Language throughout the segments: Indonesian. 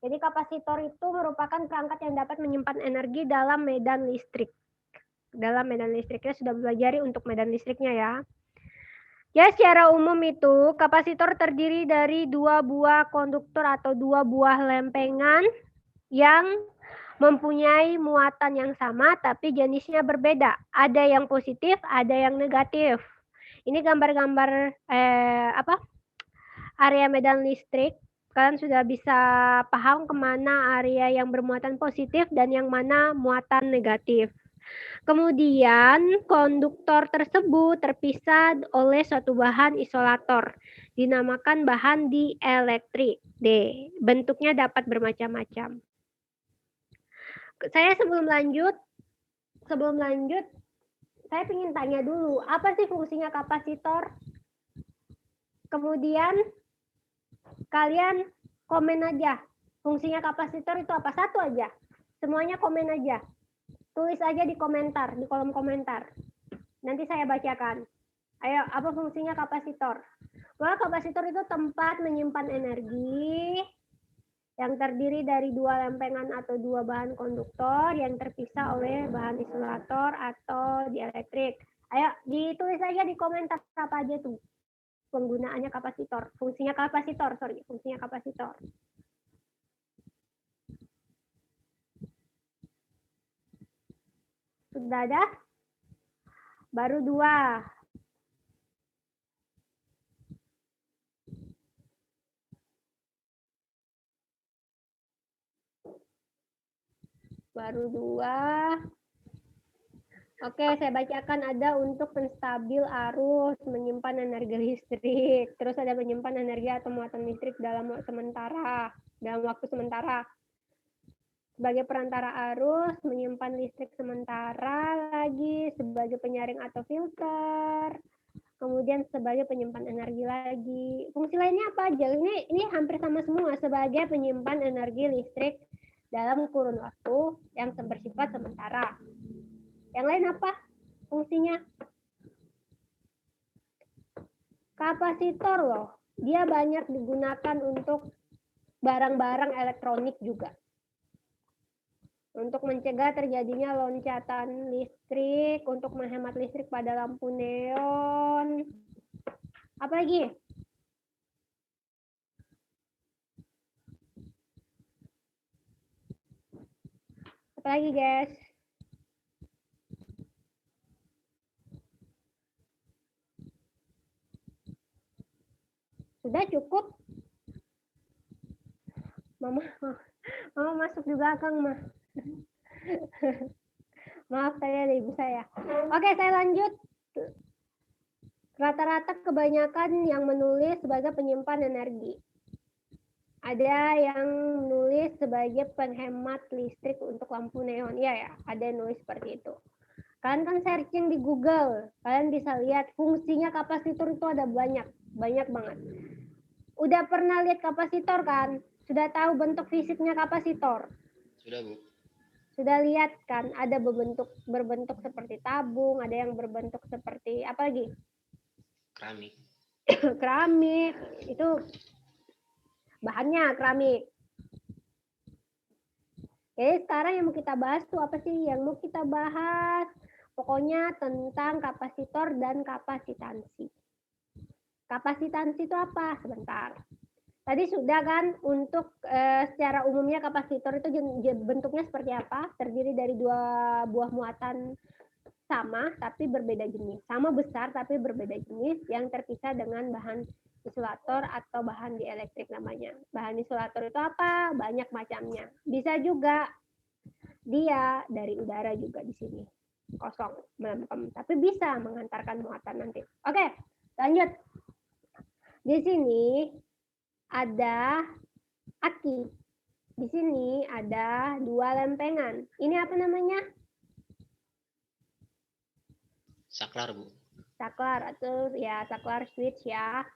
Jadi kapasitor itu merupakan perangkat yang dapat menyimpan energi dalam medan listrik. Dalam medan listriknya sudah belajar untuk medan listriknya ya. Ya, secara umum itu kapasitor terdiri dari 2 buah konduktor atau 2 buah lempengan yang mempunyai muatan yang sama tapi jenisnya berbeda. Ada yang positif, ada yang negatif. Ini gambar-gambar area medan listrik. Kalian sudah bisa paham kemana area yang bermuatan positif dan yang mana muatan negatif. Kemudian konduktor tersebut terpisah oleh suatu bahan isolator, dinamakan bahan dielektrik. D. Bentuknya dapat bermacam-macam. Saya sebelum lanjut, saya ingin tanya dulu, apa sih fungsinya kapasitor? Kemudian kalian komen aja, fungsinya kapasitor itu apa? Satu aja, semuanya komen aja. Tulis aja di komentar, di kolom komentar. Nanti saya bacakan. Ayo, apa fungsinya kapasitor? Bahwa kapasitor itu tempat menyimpan energi yang terdiri dari 2 lempengan atau 2 bahan konduktor yang terpisah oleh bahan isolator atau dielektrik. Ayo, ditulis aja di komentar apa aja tuh penggunaannya kapasitor. Fungsinya kapasitor. Sudah ada? Baru 2. Oke, saya bacakan. Ada untuk penstabil arus, menyimpan energi listrik, terus ada menyimpan energi atau muatan listrik dalam waktu sementara. Sebagai perantara arus, menyimpan listrik sementara lagi, sebagai penyaring atau filter, kemudian sebagai penyimpan energi lagi. Fungsi lainnya apa aja? Ini hampir sama semua, sebagai penyimpan energi listrik dalam kurun waktu yang bersifat sementara. Yang lain apa fungsinya? Kapasitor loh, dia banyak digunakan untuk barang-barang elektronik juga. Untuk mencegah terjadinya loncatan listrik, untuk menghemat listrik pada lampu neon. Apa lagi? Apa lagi, guys? Sudah cukup? Mama masuk di belakang, mah. Maaf, saya ada ibu saya. Oke, saya lanjut. Rata-rata kebanyakan yang menulis sebagai penyimpan energi. Ada yang menulis sebagai penghemat listrik untuk lampu neon. Iya ya, ada yang nulis seperti itu. Kalian kan searching di Google, kalian bisa lihat fungsinya kapasitor itu ada banyak banget. Udah pernah lihat kapasitor kan? Sudah tahu bentuk fisiknya kapasitor? Sudah, Bu. Sudah lihat kan, ada berbentuk seperti tabung, ada yang berbentuk seperti apa lagi? Keramik. Keramik, itu bahannya keramik. Jadi sekarang yang mau kita bahas tuh apa sih? Yang mau kita bahas pokoknya tentang kapasitor dan kapasitansi. Kapasitansi itu apa? Sebentar. Tadi sudah kan untuk secara umumnya kapasitor itu bentuknya seperti apa? Terdiri dari 2 buah muatan sama tapi berbeda jenis. Sama besar tapi berbeda jenis yang terpisah dengan bahan isolator atau bahan dielektrik namanya. Bahan isolator itu apa? Banyak macamnya. Bisa juga dia dari udara juga di sini. Kosong, melempem. Tapi bisa mengantarkan muatan nanti. Oke, lanjut. Di sini ada aki. Di sini ada 2 lempengan. Ini apa namanya? Saklar, Bu. Saklar atau ya saklar switch ya.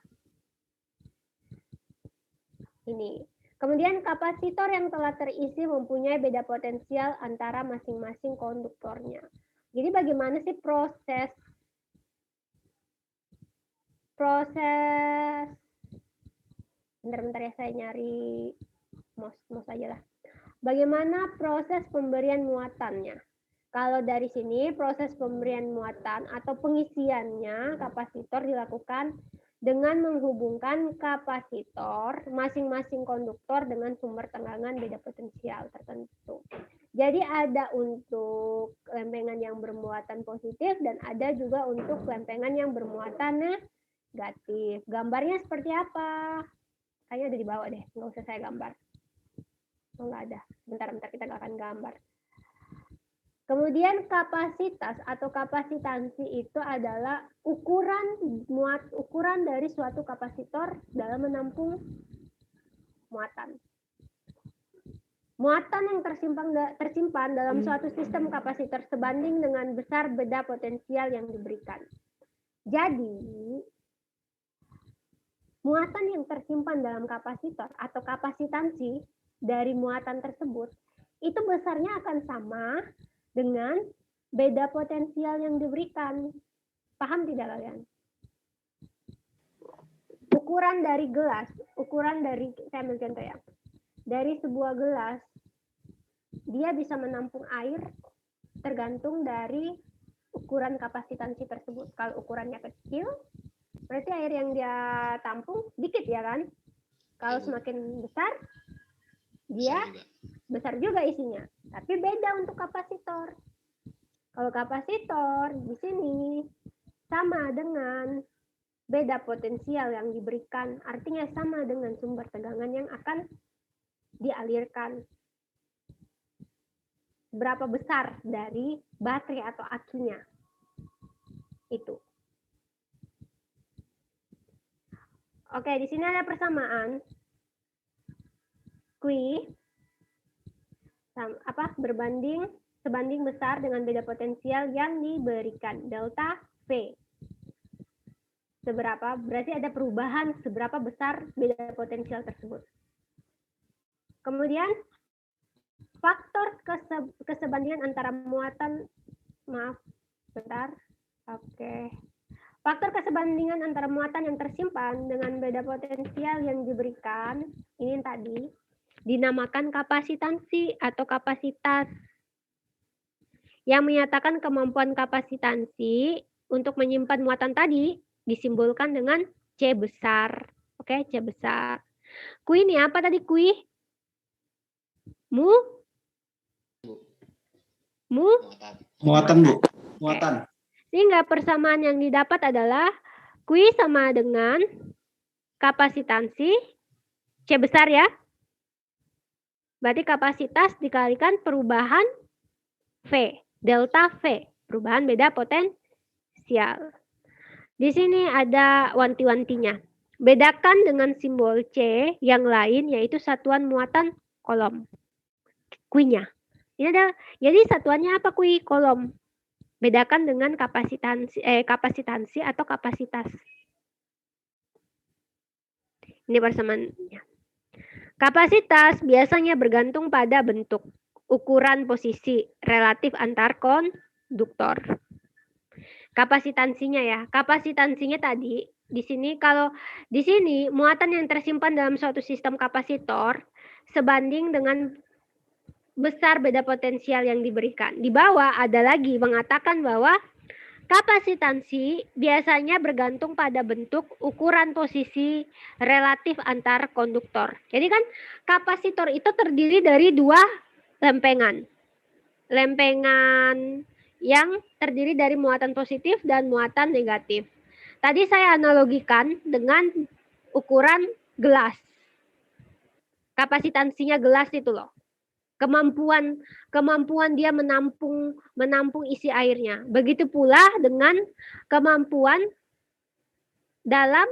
Ini. Kemudian kapasitor yang telah terisi mempunyai beda potensial antara masing-masing konduktornya. Jadi bagaimana sih proses bentar ya, saya nyari mouse saja lah. Bagaimana proses pemberian muatannya? Kalau dari sini proses pemberian muatan atau pengisiannya kapasitor dilakukan dengan menghubungkan kapasitor masing-masing konduktor dengan sumber tegangan beda potensial tertentu. Jadi ada untuk lempengan yang bermuatan positif dan ada juga untuk lempengan yang bermuatan negatif. Gambarnya seperti apa? Kayaknya ada di bawah deh, nggak usah saya gambar. Oh, nggak ada. Bentar-bentar kita nggak akan gambar. Kemudian kapasitas atau kapasitansi itu adalah ukuran dari suatu kapasitor dalam menampung muatan. Muatan yang tersimpan dalam suatu sistem kapasitor sebanding dengan besar beda potensial yang diberikan. Jadi, muatan yang tersimpan dalam kapasitor atau kapasitansi dari muatan tersebut itu besarnya akan sama dengan beda potensial yang diberikan. Paham tidak kalian? Ukuran dari gelas, saya ambil contoh ya. Dari sebuah gelas, dia bisa menampung air tergantung dari ukuran kapasitansi tersebut. Kalau ukurannya kecil, berarti air yang dia tampung dikit ya kan? Kalau semakin besar, dia besar juga isinya. Tapi beda untuk kapasitor. Kalau kapasitor di sini sama dengan beda potensial yang diberikan, artinya sama dengan sumber tegangan yang akan dialirkan. Berapa besar dari baterai atau akinya. Itu. Oke, di sini ada persamaan. Q sebanding besar dengan beda potensial yang diberikan, delta V. Seberapa? Berarti ada perubahan seberapa besar beda potensial tersebut. Kemudian faktor kesebandingan antara muatan, faktor kesebandingan antara muatan yang tersimpan dengan beda potensial yang diberikan, ini tadi dinamakan kapasitansi atau kapasitas. Yang menyatakan kemampuan kapasitansi untuk menyimpan muatan tadi disimbolkan dengan C besar. Oke, C besar. Q ini apa tadi Q? Muatan, Bu. Muatan. Sehingga persamaan yang didapat adalah Q sama dengan kapasitansi C besar ya. Berarti kapasitas dikalikan perubahan V, delta V, perubahan beda potensial. Di sini ada wanti-wantinya. Bedakan dengan simbol C yang lain yaitu satuan muatan kolom. Q-nya. Ini ada, jadi satuannya apa Q? Kolom. Bedakan dengan kapasitansi atau kapasitas. Ini persamaannya. Kapasitas biasanya bergantung pada bentuk, ukuran posisi relatif antar konduktor. Kapasitansinya ya. Kapasitansinya tadi di sini kalau di sini muatan yang tersimpan dalam suatu sistem kapasitor sebanding dengan besar beda potensial yang diberikan. Di bawah ada lagi mengatakan bahwa kapasitansi biasanya bergantung pada bentuk, ukuran posisi relatif antar konduktor. Jadi kan kapasitor itu terdiri dari dua lempengan. Lempengan yang terdiri dari muatan positif dan muatan negatif. Tadi saya analogikan dengan ukuran gelas. Kapasitansinya gelas itu loh. Kemampuan dia menampung isi airnya. Begitu pula dengan kemampuan dalam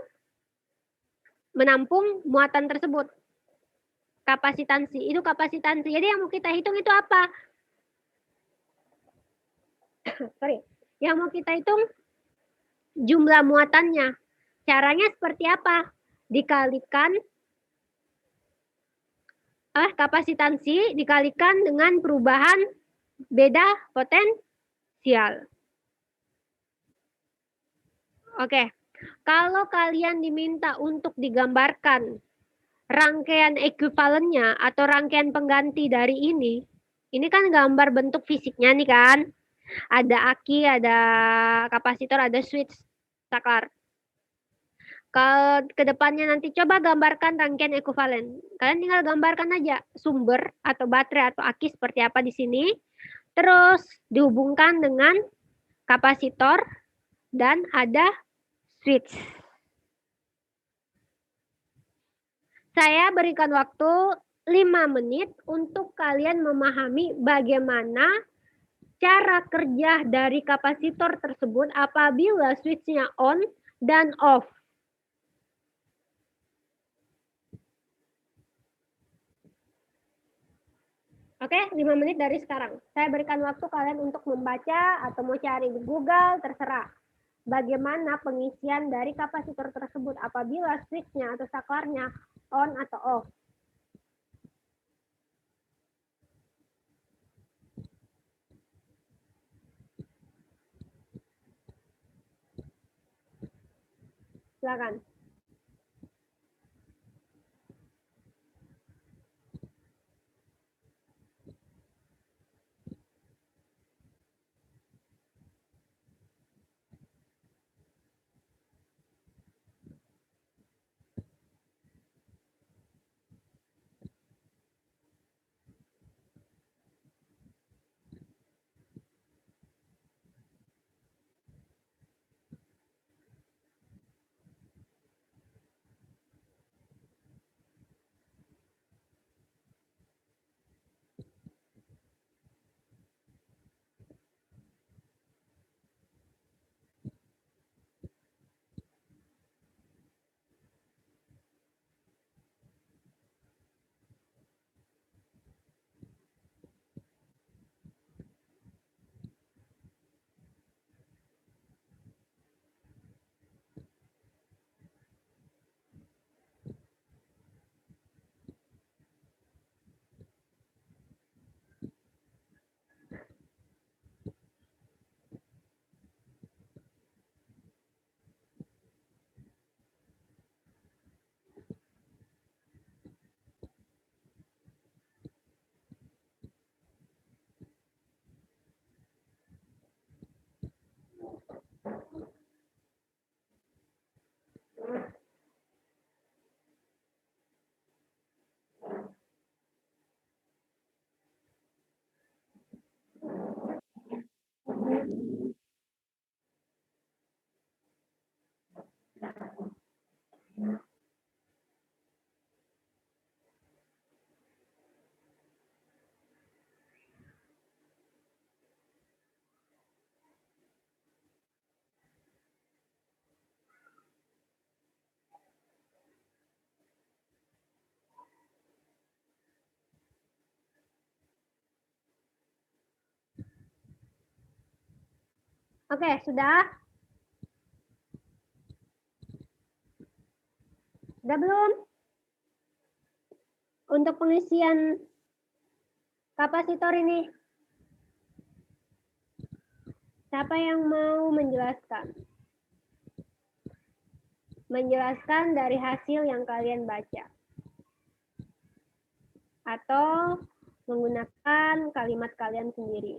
menampung muatan tersebut. Kapasitansi, itu kapasitansi. Jadi yang mau kita hitung itu apa? Yang mau kita hitung jumlah muatannya. Caranya seperti apa? Dikalikan kapasitansi dikalikan dengan perubahan beda potensial. Oke, kalau kalian diminta untuk digambarkan rangkaian ekuivalennya atau rangkaian pengganti dari ini kan gambar bentuk fisiknya nih kan. Ada aki, ada kapasitor, ada switch, saklar. Kalau ke depannya nanti coba gambarkan rangkaian ekuivalen. Kalian tinggal gambarkan aja sumber atau baterai atau aki seperti apa di sini. Terus dihubungkan dengan kapasitor dan ada switch. Saya berikan waktu 5 menit untuk kalian memahami bagaimana cara kerja dari kapasitor tersebut apabila switch-nya on dan off. Oke, 5 menit dari sekarang. Saya berikan waktu kalian untuk membaca atau mau cari di Google, terserah. Bagaimana pengisian dari kapasitor tersebut apabila switch-nya atau saklarnya on atau off. Silakan. Oke, sudah? Sudah belum? Untuk pengisian kapasitor ini. Siapa yang mau menjelaskan? Menjelaskan dari hasil yang kalian baca. Atau menggunakan kalimat kalian sendiri.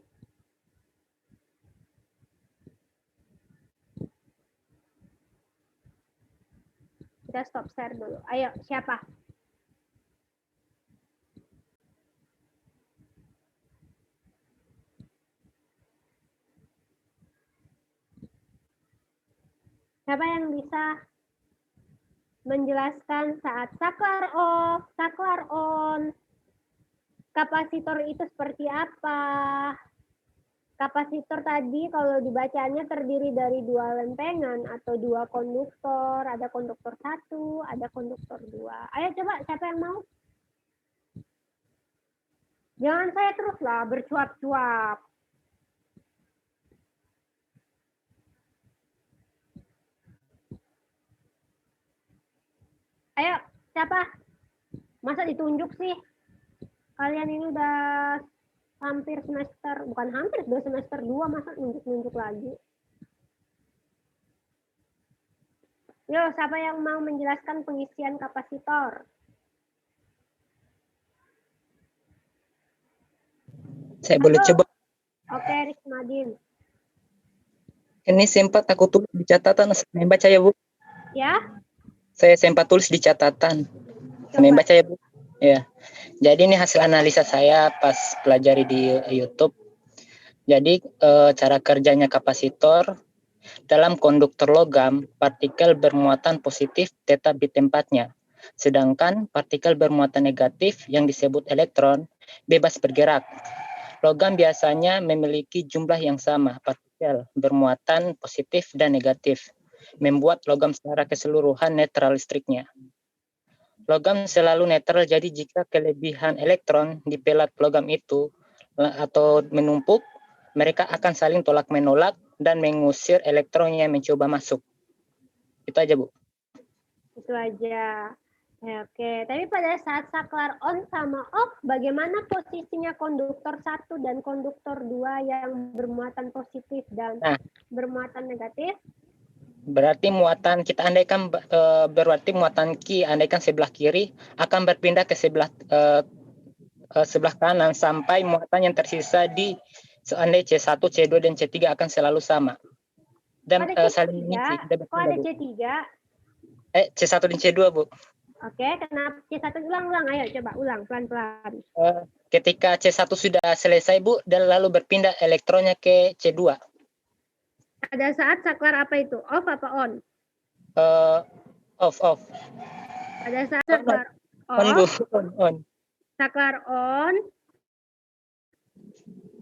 Kita stop share dulu. Ayo, siapa? Siapa yang bisa menjelaskan saat saklar off, saklar on, kapasitor itu seperti apa? Kapasitor tadi kalau dibacanya terdiri dari dua lempengan atau dua konduktor, ada konduktor 1, ada konduktor 2. Ayo coba, siapa yang mau? Jangan saya teruslah bercuap-cuap. Ayo, siapa? Masa ditunjuk sih? Kalian ini udah hampir semester, bukan hampir, udah semester 2, masa nunjuk-nunjuk lagi? Yo, siapa yang mau menjelaskan pengisian kapasitor? Saya boleh Halo. coba. Oke, Rismadin. Ini sempat aku tulis di catatan. Saya baca ya, Bu. Ya, Saya sempat tulis di catatan. Saya coba. baca ya, Bu. Ya. Jadi ini hasil analisa saya pas pelajari di YouTube. Jadi cara kerjanya kapasitor dalam konduktor logam, partikel bermuatan positif tetap di tempatnya. Sedangkan partikel bermuatan negatif yang disebut elektron bebas bergerak. Logam biasanya memiliki jumlah yang sama partikel bermuatan positif dan negatif, membuat logam secara keseluruhan netral listriknya. Logam selalu netral, jadi jika kelebihan elektron di pelat logam itu atau menumpuk, mereka akan saling tolak-menolak dan mengusir elektron yang mencoba masuk. Itu aja, Bu. Itu aja. Oke, tapi pada saat saklar on sama off, bagaimana posisinya konduktor 1 dan konduktor 2 yang bermuatan positif dan bermuatan negatif? Berarti muatan kita andaikan berarti muatan Q andaikan sebelah kiri akan berpindah ke sebelah kanan sampai muatan yang tersisa di seandainya C1, C2 dan C3 akan selalu sama. Dan saling mengisi. Kok ada C3? C1 dan C2, Bu. Oke, kenapa C1 ulang? Ayo coba ulang pelan-pelan. Ketika C1 sudah selesai, Bu, dan lalu berpindah elektronnya ke C2. Pada saat saklar apa itu? Off apa on? Off. Pada saat saklar on. Saklar on.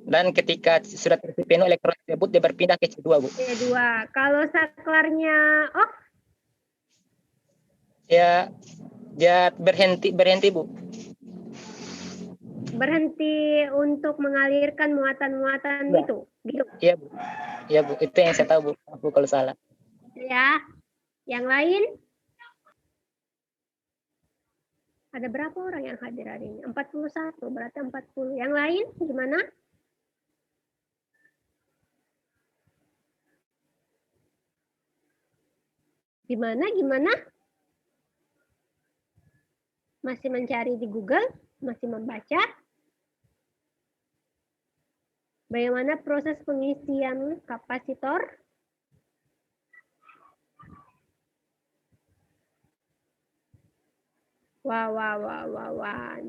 Dan ketika sudah terisi penuh elektron tersebut, dia berpindah ke C2, Bu. C2. Kalau saklarnya off? Ya, dia berhenti, Bu. Berhenti untuk mengalirkan muatan-muatan Ya. itu, gitu. Iya, Bu. Itu yang saya tahu, Bu. Aku kalau salah. Ya. Yang lain? Ada berapa orang yang hadir hari ini? 41, berarti 40. Yang lain gimana? Gimana? Masih mencari di Google? Masih membaca? Bagaimana proses pengisian kapasitor? Wah.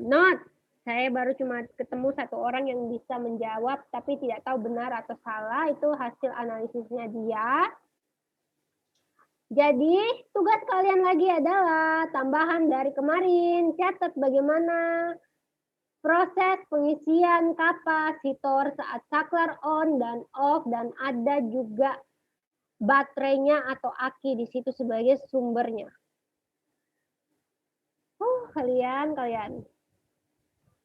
Not. Saya baru cuma ketemu satu orang yang bisa menjawab, tapi tidak tahu benar atau salah. Itu hasil analisisnya dia. Jadi, tugas kalian lagi adalah tambahan dari kemarin. Catat bagaimana proses pengisian kapasitor saat saklar on dan off, dan ada juga baterainya atau aki di situ sebagai sumbernya. Kalian.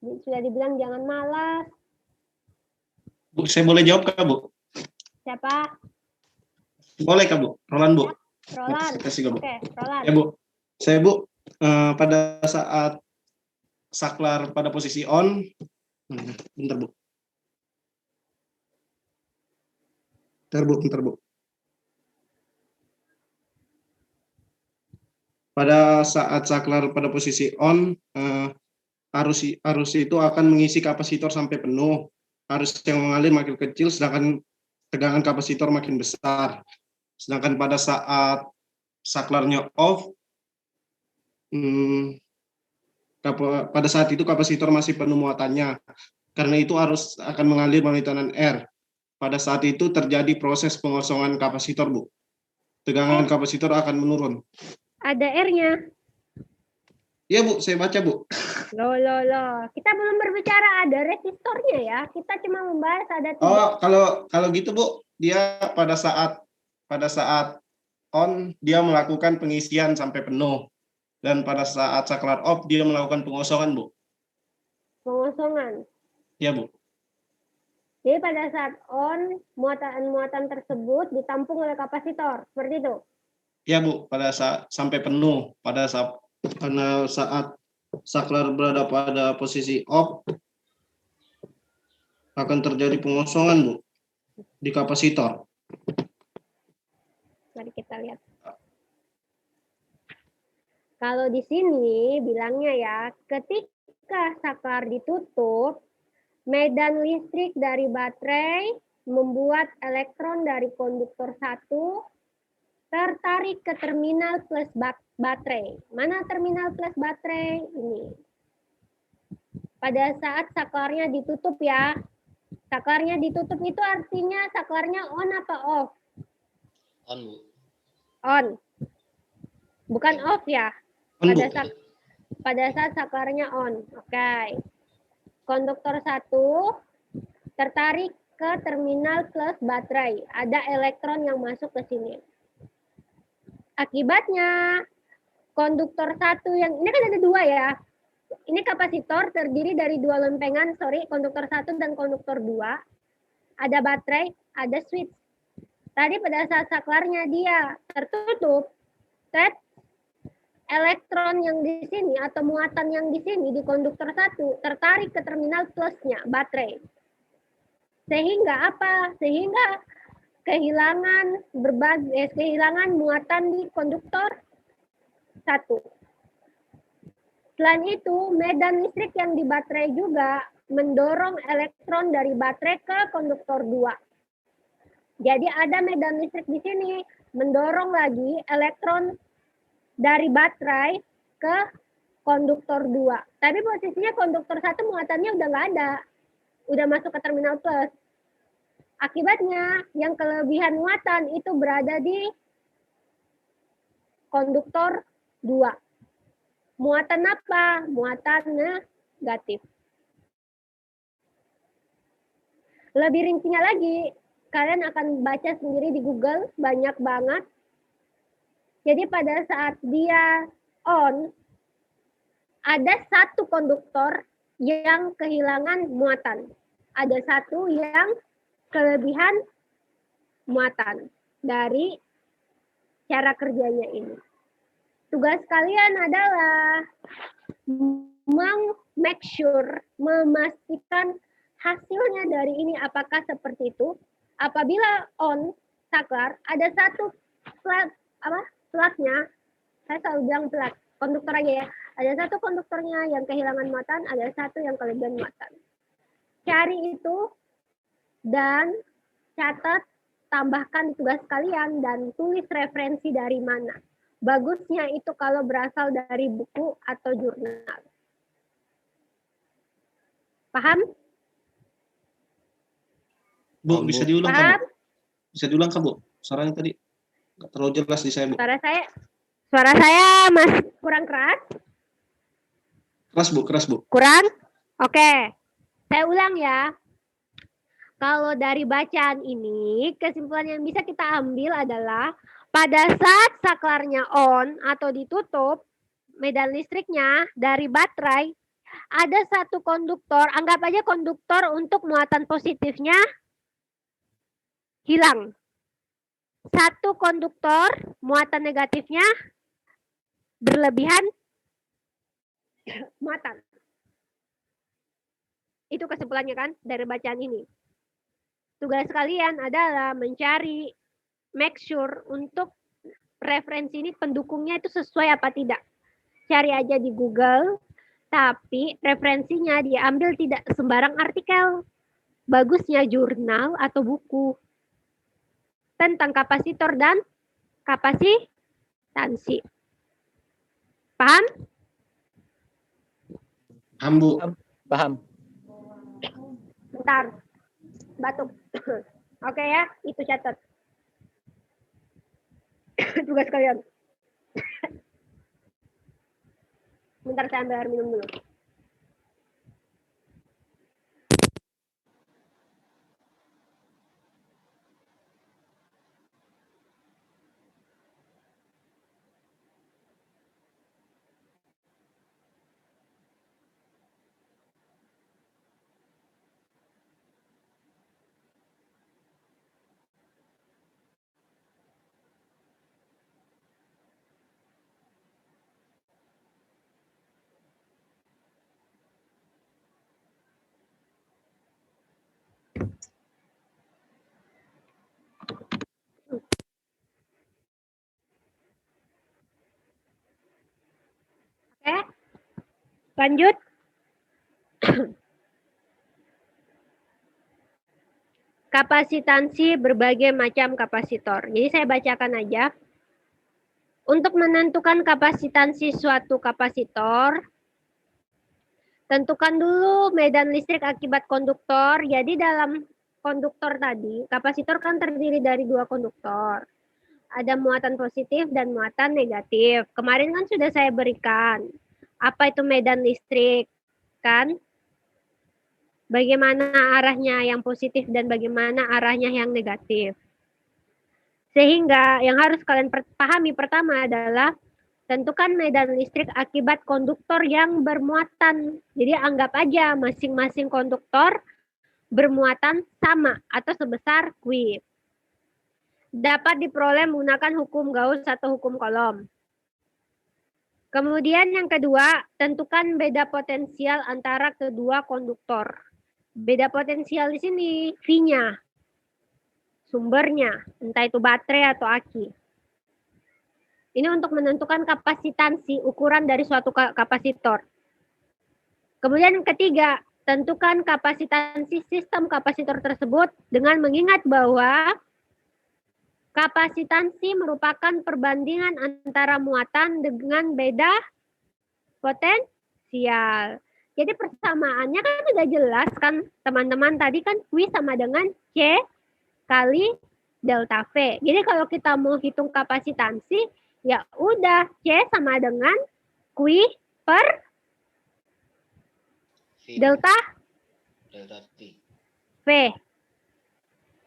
Sudah dibilang jangan malas. Bu, saya boleh jawab Kak, Bu? Siapa? Boleh Kak, Bu? Roland, Bu. Roland. Oke, Roland. Ya, Bu. Saya, Bu, pada saat saklar pada posisi on, bentar, Bu. Bentar, Bu. Pada saat saklar pada posisi on, arus itu akan mengisi kapasitor sampai penuh. Arus yang mengalir makin kecil, sedangkan tegangan kapasitor makin besar. Sedangkan pada saat saklarnya off, pada saat itu kapasitor masih penuh muatannya. Karena itu arus akan mengalir melalui tekanan R. Pada saat itu terjadi proses pengosongan kapasitor, Bu. Tegangan kapasitor akan menurun. Ada R-nya. Iya, Bu, saya baca, Bu. Loh. Kita belum berbicara ada resistornya ya. Kita cuma membahas ada 3. Oh, kalau gitu, Bu, dia pada saat on dia melakukan pengisian sampai penuh. Dan pada saat saklar off dia melakukan pengosongan, Bu. Pengosongan. Iya, Bu. Jadi pada saat on, muatan-muatan tersebut ditampung oleh kapasitor. Seperti itu? Iya, Bu, pada saat sampai penuh. Pada saat saklar berada pada posisi off, akan terjadi pengosongan, Bu, di kapasitor. Mari kita lihat. Kalau di sini bilangnya ya, ketika saklar ditutup, Medan listrik dari baterai membuat elektron dari konduktor 1 tertarik ke terminal plus baterai. Mana terminal plus baterai? Ini. Pada saat saklarnya ditutup ya. Saklarnya ditutup itu artinya saklarnya on apa off? On, Bu. On. Bukan off ya. On, Bu. Pada saat saklarnya on. Oke. Konduktor 1 tertarik ke terminal plus baterai. Ada elektron yang masuk ke sini. Akibatnya konduktor 1 yang ini kan ada 2 ya. Ini kapasitor terdiri dari 2 lempengan, konduktor 1 dan konduktor 2. Ada baterai, ada switch. Tadi pada saat saklarnya dia tertutup, elektron yang di sini atau muatan yang di sini di konduktor 1 tertarik ke terminal plusnya, baterai. Sehingga apa? Sehingga kehilangan muatan di konduktor 1. Selain itu, medan listrik yang di baterai juga mendorong elektron dari baterai ke konduktor 2. Jadi ada medan listrik di sini mendorong lagi elektron dari baterai ke konduktor 2. Tapi posisinya konduktor 1 muatannya udah nggak ada. Udah masuk ke terminal plus. Akibatnya yang kelebihan muatan itu berada di konduktor 2. Muatan apa? Muatan negatif. Lebih rincinya lagi, kalian akan baca sendiri di Google, banyak banget. Jadi pada saat dia on, ada satu konduktor yang kehilangan muatan. Ada satu yang kelebihan muatan dari cara kerjanya ini. Tugas kalian adalah make sure, memastikan hasilnya dari ini apakah seperti itu. Apabila on saklar, ada satu plugnya, saya selalu bilang plug, konduktor aja ya. Ada satu konduktornya yang kehilangan muatan, ada satu yang kelebihan muatan. Cari itu dan catat, tambahkan tugas kalian dan tulis referensi dari mana. Bagusnya itu kalau berasal dari buku atau jurnal. Paham? Bu, bisa diulang kan, Paham? Bu? Bisa diulang kan, Bu? Suaranya tadi nggak terlalu jelas di saya, Bu. Suara saya masih kurang keras? Keras, Bu, keras, Bu. Kurang? Oke. Saya ulang ya. Kalau dari bacaan ini, kesimpulan yang bisa kita ambil adalah pada saat saklarnya on atau ditutup, medan listriknya dari baterai, ada satu konduktor, anggap aja konduktor untuk muatan positifnya hilang. Satu konduktor, muatan negatifnya berlebihan muatan. Itu kesimpulannya kan dari bacaan ini. Tugas kalian adalah mencari, make sure untuk referensi ini pendukungnya itu sesuai apa tidak. Cari aja di Google, tapi referensinya diambil tidak sembarang artikel. Bagusnya jurnal atau buku tentang kapasitor dan kapasitansi. Paham? Paham, Bu. Paham. Bentar. Batuk. Oke ya, itu catat. Tugas kalian. Bentar saya ambil air minum dulu. Oke. Lanjut. kapasitansi berbagai macam kapasitor. Jadi saya bacakan aja. Untuk menentukan kapasitansi suatu kapasitor, tentukan dulu medan listrik akibat konduktor. Jadi dalam konduktor tadi, kapasitor kan terdiri dari 2 konduktor. Ada muatan positif dan muatan negatif. Kemarin kan sudah saya berikan. Apa itu medan listrik? Kan? Bagaimana arahnya yang positif dan bagaimana arahnya yang negatif. Sehingga yang harus kalian pahami pertama adalah tentukan medan listrik akibat konduktor yang bermuatan. Jadi anggap aja masing-masing konduktor bermuatan sama atau sebesar Q. Dapat diperoleh menggunakan hukum Gauss atau hukum Coulomb. Kemudian yang kedua, tentukan beda potensial antara kedua konduktor. Beda potensial di sini V-nya. Sumbernya, entah itu baterai atau aki. Ini untuk menentukan kapasitansi ukuran dari suatu kapasitor. Kemudian yang ketiga, tentukan kapasitansi sistem kapasitor tersebut dengan mengingat bahwa kapasitansi merupakan perbandingan antara muatan dengan beda potensial. Jadi persamaannya kan sudah jelas kan teman-teman, tadi kan Q sama dengan C kali delta V. Jadi kalau kita mau hitung kapasitansi, ya udah C sama dengan Q per V. delta Delta T. V.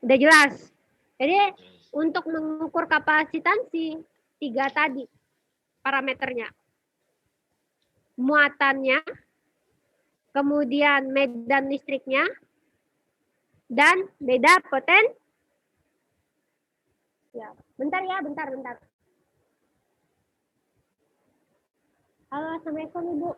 Udah jelas. Jadi Terus. untuk mengukur kapasitansi, 3 tadi parameternya. Muatannya, kemudian medan listriknya, dan beda potensi. Ya, bentar. Halo, Assalamualaikum Ibu.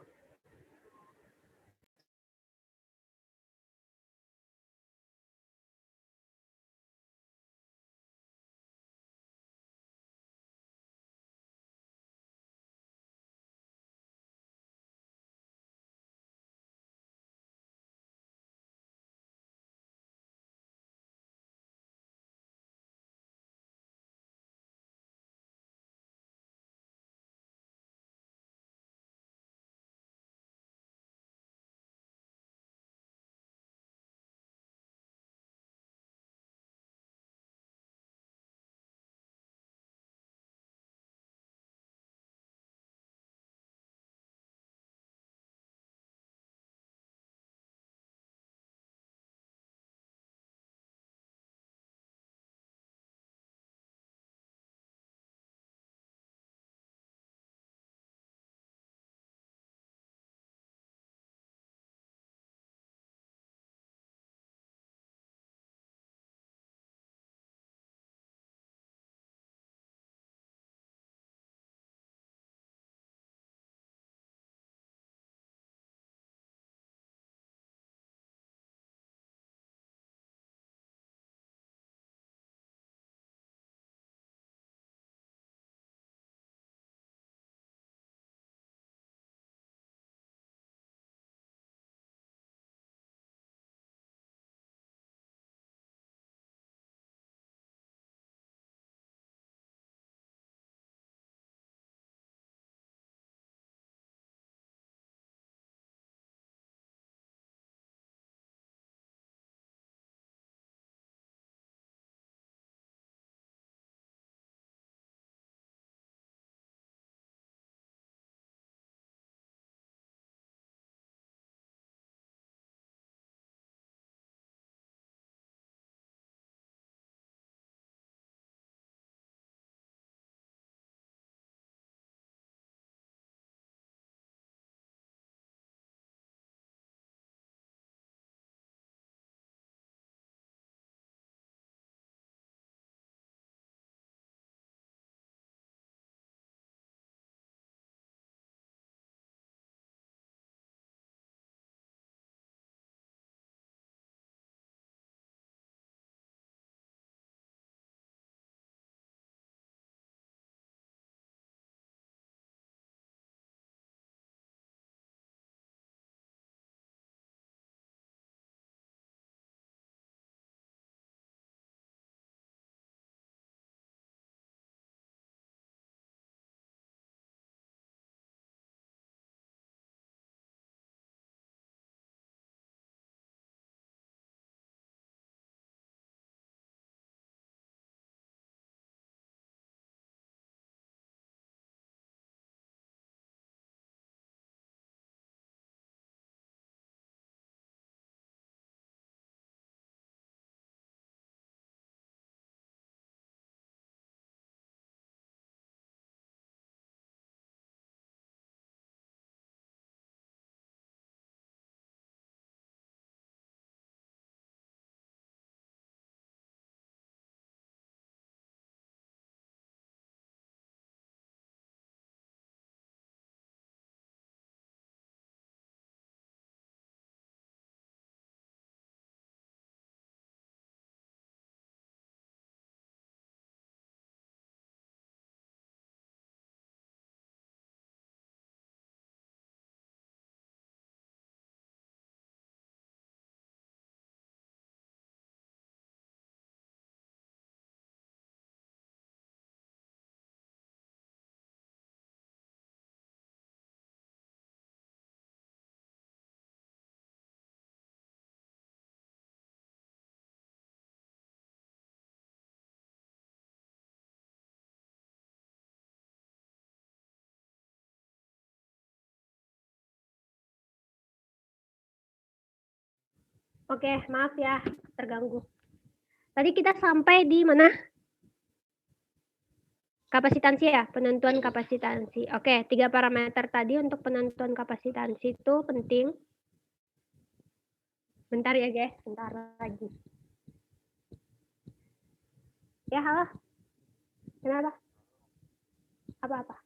Oke, maaf ya terganggu. Tadi kita sampai di mana? Kapasitansi ya, penentuan kapasitansi. Oke, 3 parameter tadi untuk penentuan kapasitansi itu penting. Bentar ya guys, bentar lagi. Ya, halo. Kenapa? Apa-apa?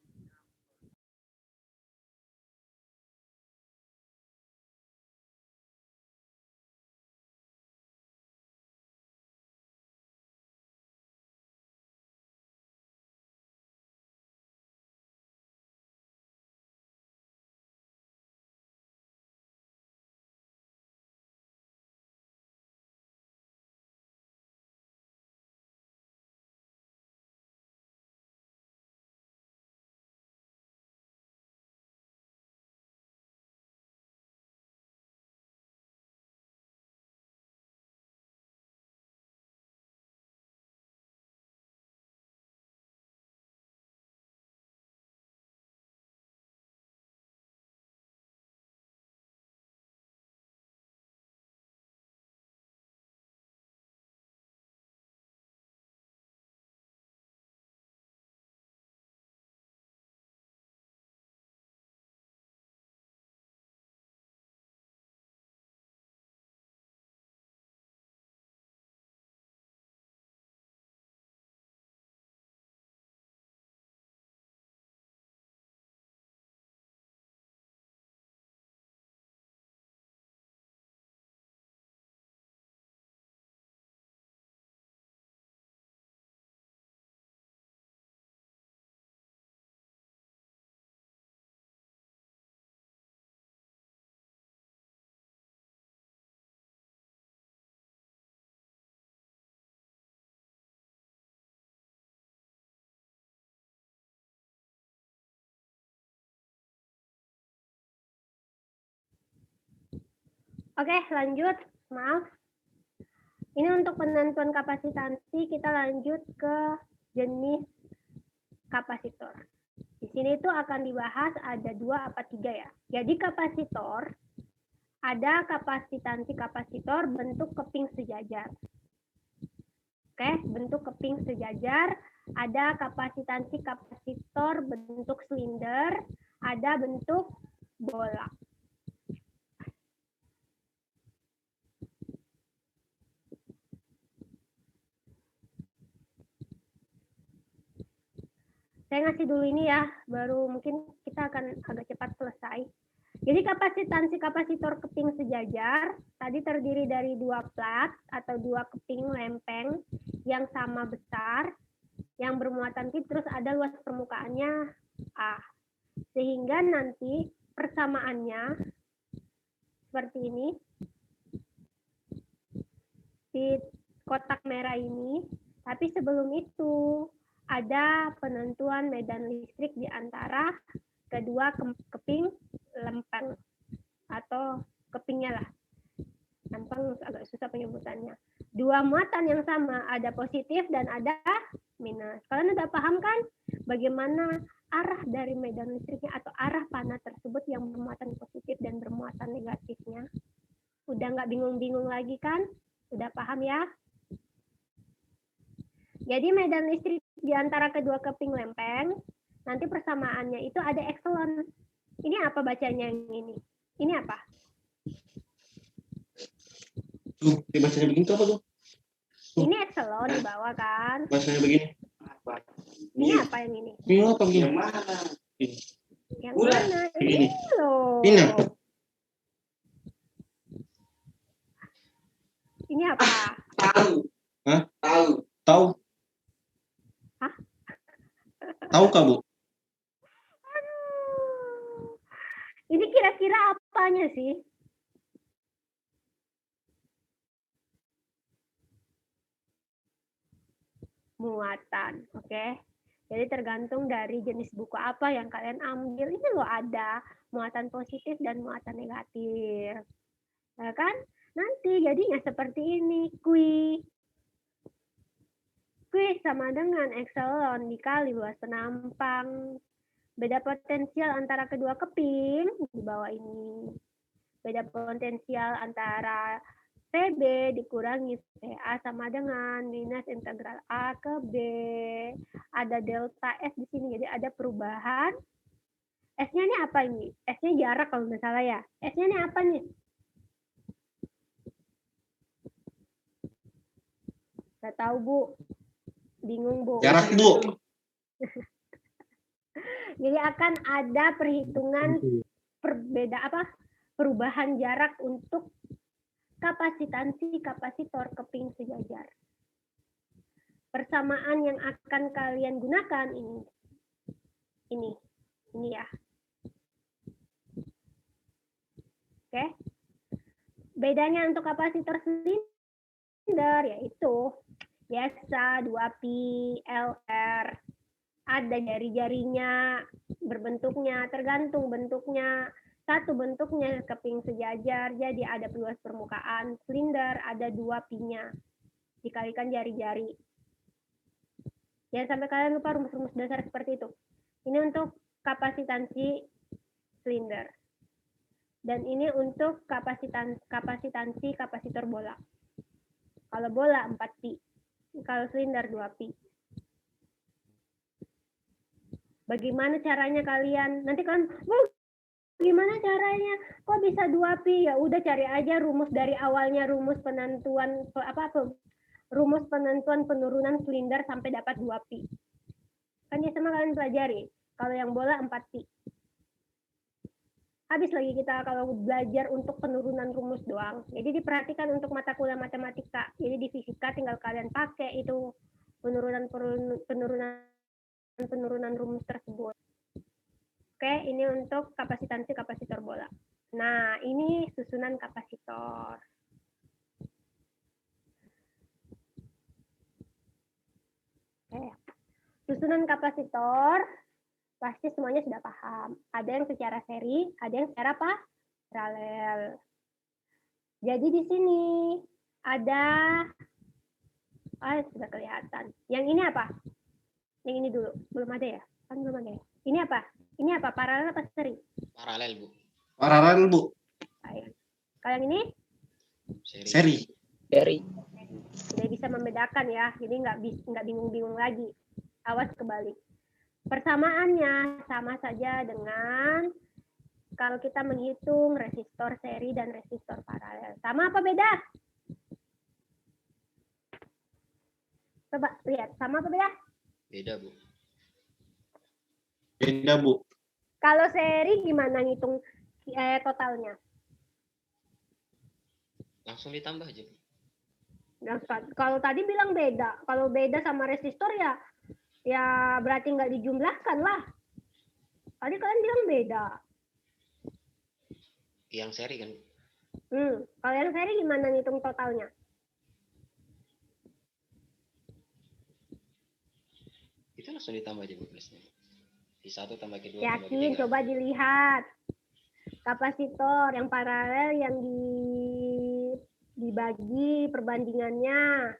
Oke, lanjut. Maaf. Ini untuk penentuan kapasitansi, kita lanjut ke jenis kapasitor. Di sini itu akan dibahas ada 2 apa 3 ya. Jadi kapasitor, ada kapasitansi kapasitor bentuk keping sejajar. Oke, bentuk keping sejajar. Ada kapasitansi kapasitor bentuk silinder, ada bentuk bola. Saya ngasih dulu ini ya, baru mungkin kita akan agak cepat selesai. Jadi kapasitansi kapasitor keping sejajar tadi terdiri dari 2 plat atau 2 keping lempeng yang sama besar, yang bermuatan P, terus ada luas permukaannya A. Sehingga nanti persamaannya seperti ini. Di kotak merah ini, tapi sebelum itu ada penentuan medan listrik di antara kedua keping lempeng atau kepingnya lah. Lempeng agak susah penyebutannya. 2 muatan yang sama, ada positif dan ada minus. Kalian udah paham kan bagaimana arah dari medan listriknya atau arah panah tersebut yang bermuatan positif dan bermuatan negatifnya? Udah nggak bingung-bingung lagi kan? Udah paham ya? Jadi medan listrik di antara kedua keping lempeng, nanti persamaannya itu ada epsilon. Ini apa bacanya yang ini? Ini apa? Tuh, bacanya begini tuh apa tuh? Ini epsilon di bawah kan? Bacanya begini. Ini apa yang ini? Ini apa begini? Yang mana? Yang mana? Ini. Ini loh. Ini apa? Ini apa? Tahu. Hah? Tahu. Tahu? Hah? Tahukah, Bu? Aduh. Ini kira-kira apanya sih? Muatan, oke. Jadi tergantung dari jenis buku apa yang kalian ambil. Ini loh ada muatan positif dan muatan negatif. Ya kan? Nanti jadinya seperti ini. Q sama dengan epsilon dikali luas penampang. Beda potensial antara kedua keping di bawah ini. Beda potensial antara VB dikurangi VA sama dengan minus integral A ke B. Ada delta S di sini, jadi ada perubahan. S-nya ini apa ini? S-nya jarak kalau nggak salah ya. S-nya ini apa nih? Nggak tahu, Bu. Bingung, Bu. Jarak, Bu. Jadi akan ada perhitungan perubahan jarak untuk kapasitansi kapasitor keping sejajar. Persamaan yang akan kalian gunakan ini ya. Oke. Bedanya untuk kapasitor silinder yaitu biasa 2pi LR. Ada jari-jarinya, berbentuknya, tergantung bentuknya. Satu bentuknya keping sejajar, jadi ada luas permukaan silinder, ada 2pi-nya. Dikalikan jari-jari. Jangan sampai kalian lupa rumus-rumus dasar seperti itu. Ini untuk kapasitansi silinder. Dan ini untuk kapasitansi kapasitor bola. Kalau bola 4pi, kalau silinder 2pi. Bagaimana caranya kalian? Nanti kan, gimana caranya? Kok bisa 2pi? Ya udah cari aja rumus dari awalnya, rumus penentuan rumus penentuan penurunan silinder sampai dapat 2pi. Kan ya sama kalian pelajari. Kalau yang bola 4pi. Habis lagi kita kalau belajar untuk penurunan rumus doang. Jadi diperhatikan untuk mata kuliah matematika. Jadi di fisika tinggal kalian pakai itu penurunan rumus tersebut. Oke, ini untuk kapasitansi kapasitor bola. Nah, ini susunan kapasitor. Oke. Susunan kapasitor pasti semuanya sudah paham. Ada yang secara seri, ada yang secara paralel. Jadi di sini ada sudah kelihatan. Yang ini apa? Yang ini dulu, belum ada ya? Kan belum ada ya? Ini apa? Ini apa? Paralel apa seri? Paralel, Bu. Paralel, Bu. Kalau yang ini? Seri. Sudah bisa membedakan ya, jadi nggak bingung-bingung lagi. Awas kebalik. Persamaannya sama saja dengan kalau kita menghitung resistor seri dan resistor paralel. Sama apa beda? Coba lihat, sama apa beda? Beda, Bu. Beda, Bu. Kalau seri gimana ngitung totalnya? Langsung ditambah aja, Bu. Nah, kalau tadi bilang beda. Kalau beda sama resistor ya berarti nggak dijumlahkan lah. Tadi kalian bilang beda. Yang seri kan? Kalau yang seri gimana ngitung totalnya? Itu langsung ditambah aja, Bu, plusnya. Di 1 tambah ke 2 tambah ke Yakin, 3. coba dilihat. Kapasitor yang paralel yang dibagi perbandingannya.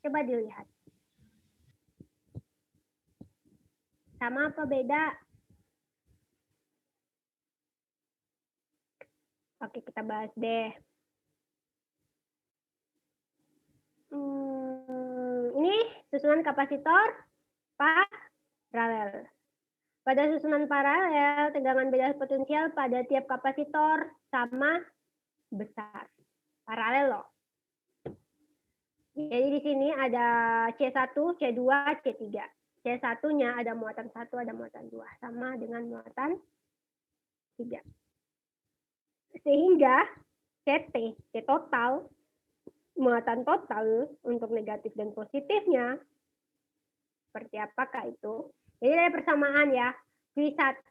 Coba dilihat. Sama apa beda? Oke, kita bahas deh. Ini susunan kapasitor paralel. Pada susunan paralel, tegangan beda potensial pada tiap kapasitor sama besar. Paralel loh. Jadi di sini ada C1, C2, C3. C1-nya ada muatan 1, ada muatan 2. Sama dengan muatan 3. Sehingga CT, C total, muatan total untuk negatif dan positifnya, seperti apakah itu? Jadi ada persamaan ya. Q1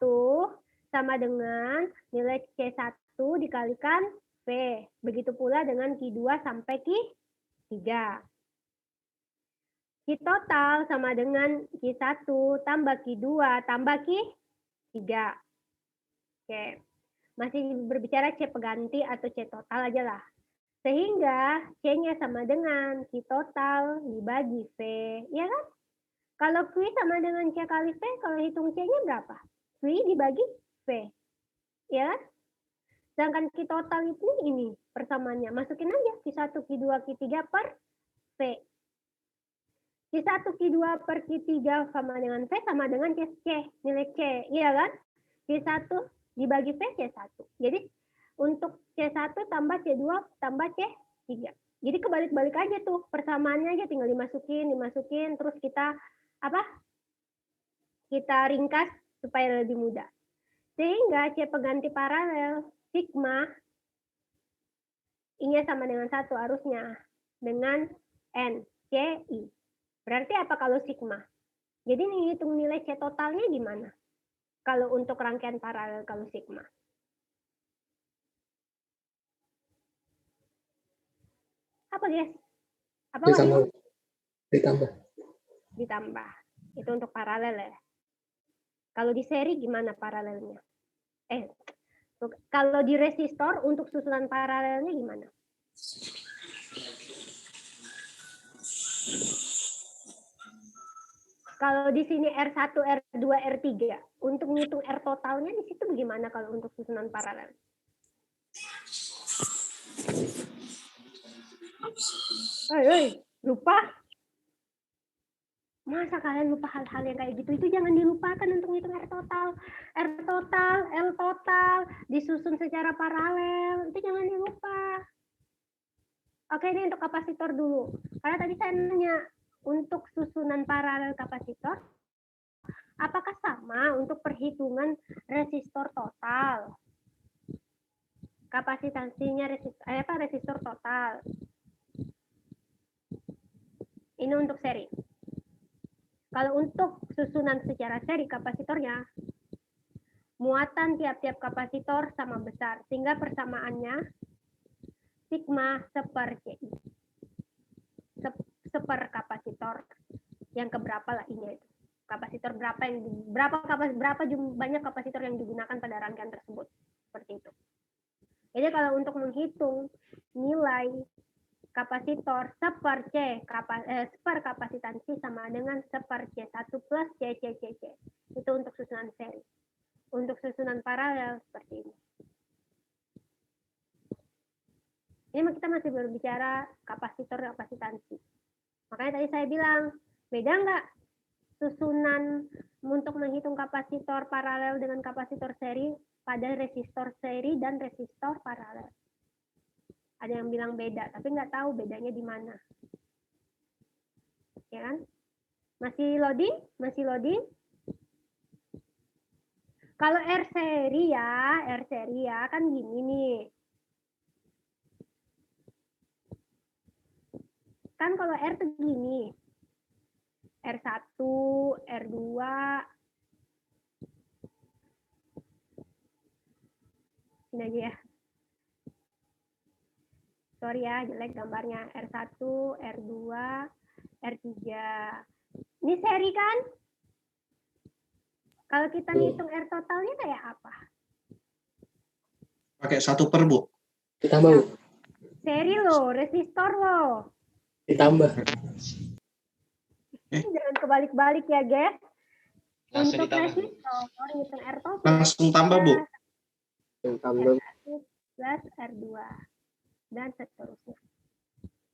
sama dengan nilai C1 dikalikan V. Begitu pula dengan Q2 sampai Q3. Q total sama dengan Q1 tambah Q2 tambah Q3. Oke. Masih berbicara C peganti atau C total aja lah. Sehingga C-nya sama dengan Q total dibagi V. Ya kan? Kalau Q sama dengan C kali V, kalau hitung C-nya berapa? Q dibagi V. Ya kan? Sedangkan Q total itu ini persamaannya. Masukin aja Q1, Q2, Q3 per V. Q1, Q2 per Q3 sama dengan V sama dengan C, nilai C. Iya kan? C1 dibagi V, C1. Jadi untuk C1 tambah C2 tambah C3. Jadi kebalik-balik aja tuh. Persamaannya aja tinggal dimasukin. Terus kita kita ringkas supaya lebih mudah. Sehingga C pengganti paralel sigma I-nya sama dengan 1 arusnya dengan N, C, I. Berarti apa kalau sigma? Jadi ngitung nilai C totalnya gimana? Kalau untuk rangkaian paralel kalau sigma. Apa guys? Apa ditambah. Itu untuk paralel ya. Kalau di seri gimana paralelnya? Kalau di resistor untuk susunan paralelnya gimana? Kalau di sini R1, R2, R3, untuk menghitung R totalnya di situ gimana kalau untuk susunan paralel? Lupa? Masa kalian lupa hal-hal yang kayak gitu? Itu jangan dilupakan untuk menghitung R total, L total, disusun secara paralel. Itu jangan dilupa. Oke, ini untuk kapasitor dulu. Karena tadi saya nanya, untuk susunan paralel kapasitor, apakah sama untuk perhitungan resistor total? Kapasitansinya resistor total. Ini untuk seri. Kalau untuk susunan secara seri kapasitornya, muatan tiap-tiap kapasitor sama besar, sehingga persamaannya sigma seper CI. Seper kapasitor yang keberapa lah ini itu. Kapasitor berapa banyak kapasitor yang digunakan pada rangkaian tersebut. Seperti itu. Jadi kalau untuk menghitung nilai kapasitor seper seper kapasitansi sama dengan seper C1 plus C. Itu untuk susunan seri. Untuk susunan paralel seperti ini. Ini kita masih berbicara kapasitor kapasitansi. Makanya tadi saya bilang, beda nggak susunan untuk menghitung kapasitor paralel dengan kapasitor seri pada resistor seri dan resistor paralel? Ada yang bilang beda, tapi nggak tahu bedanya di mana. Ya kan? Masih loading? Kalau R seri ya kan gini nih. Kan kalau R tuh gini. R1, R2, ini aja ya. Sorry ya, jelek gambarnya. R1, R2, R3. Ini seri kan? Kalau kita ngitung R totalnya kayak apa? Pakai 1 per, Bu. Ditambah, Bu. Seri loh, resistor loh. Ditambah. Jangan kebalik-balik ya, guys. Langsung Untuk ditambah. resistor, ngitung R total. Langsung tambah, Bu. Tambah. R1 plus R2. Dan seterusnya.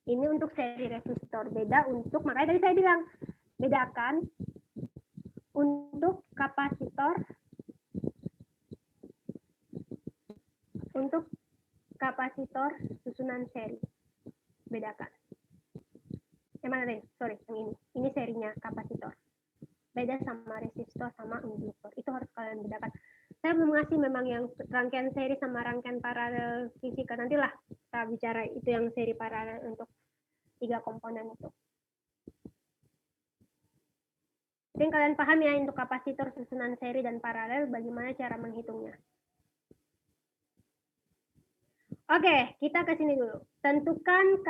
Ini untuk seri resistor. Beda untuk, makanya tadi saya bilang, bedakan untuk kapasitor susunan seri. Bedakan. Yang mana nih? Sorry, yang ini. Ini serinya kapasitor. Beda sama resistor sama induktor. Itu harus kalian bedakan. Saya belum ngasih memang yang rangkaian seri sama rangkaian paralel fisika. Nantilah kita bicara itu yang seri paralel untuk 3 komponen itu. Jadi kalian paham ya untuk kapasitor susunan seri dan paralel bagaimana cara menghitungnya. Oke, kita ke sini dulu. Tentukan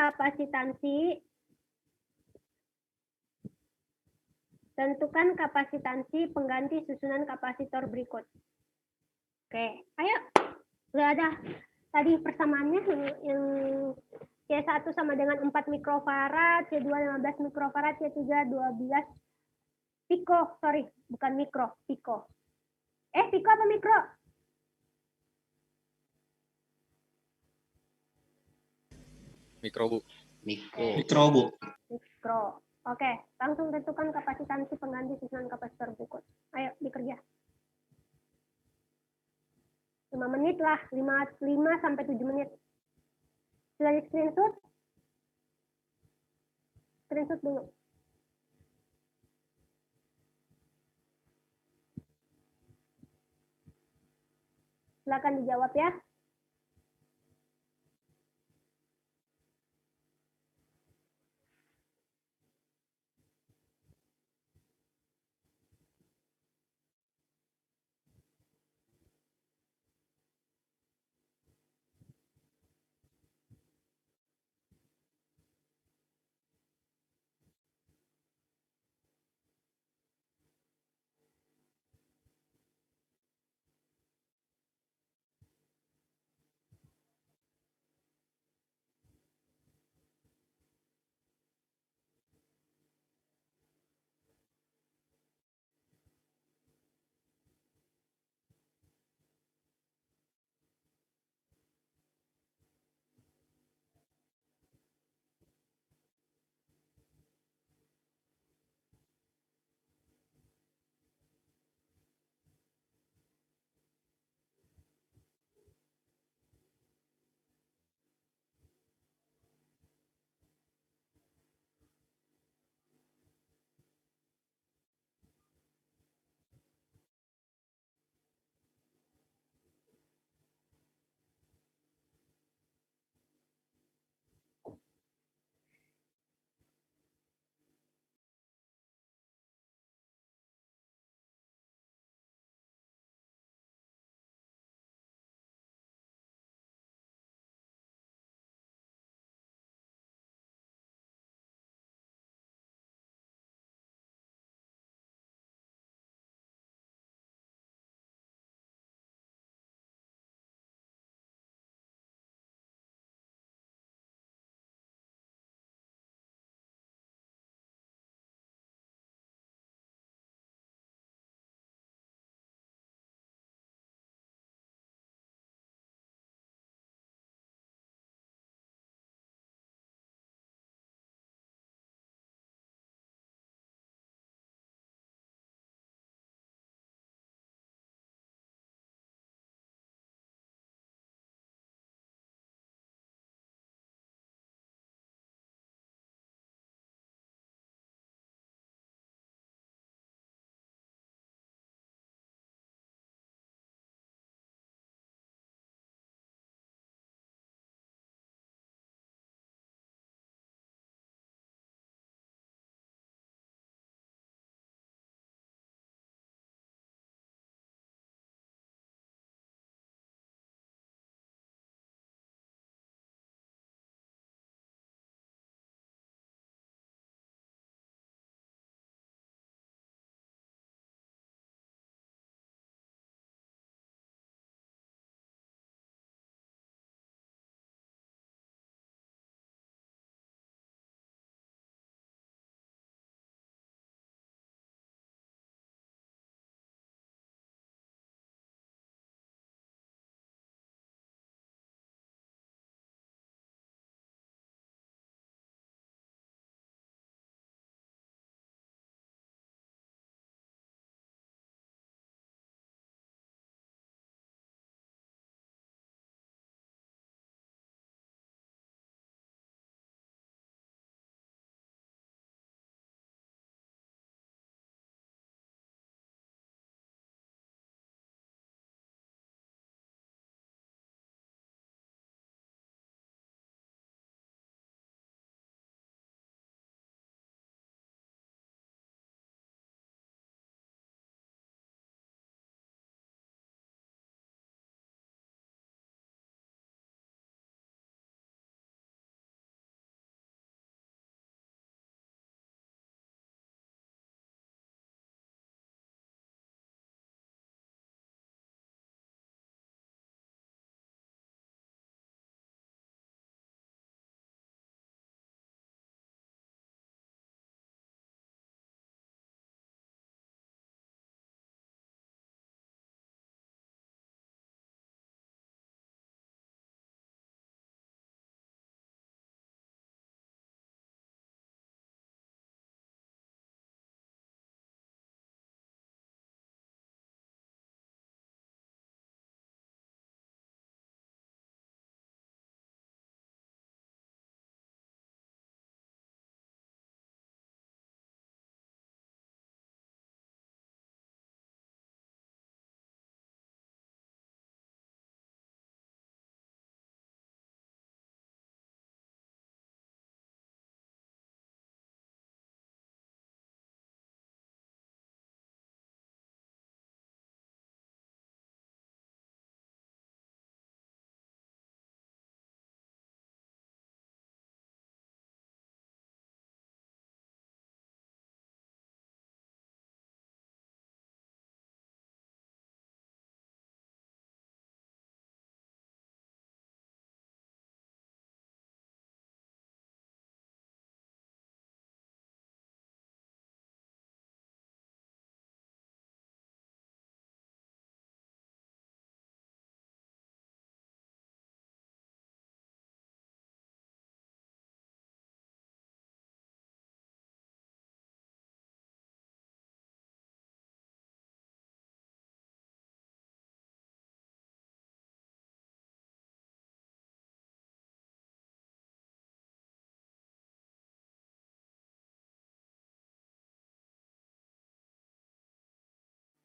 kapasitansi pengganti susunan kapasitor berikut. Oke, ayo. Sudah ada tadi persamaannya yang C1 sama dengan 4 mikrofarad, C2 15 mikrofarad, C3 12 piko, sorry, bukan mikro, piko. Piko apa mikro? Mikro, Bu. Mikro, Bu. Mikro. Oke, langsung tentukan kapasitansi pengganti susunan kapasitor berikut. Ayo, dikerja. 5 menit lah, 5 sampai 7 menit. Sudah di screenshot? Screenshot dulu. Silakan dijawab ya.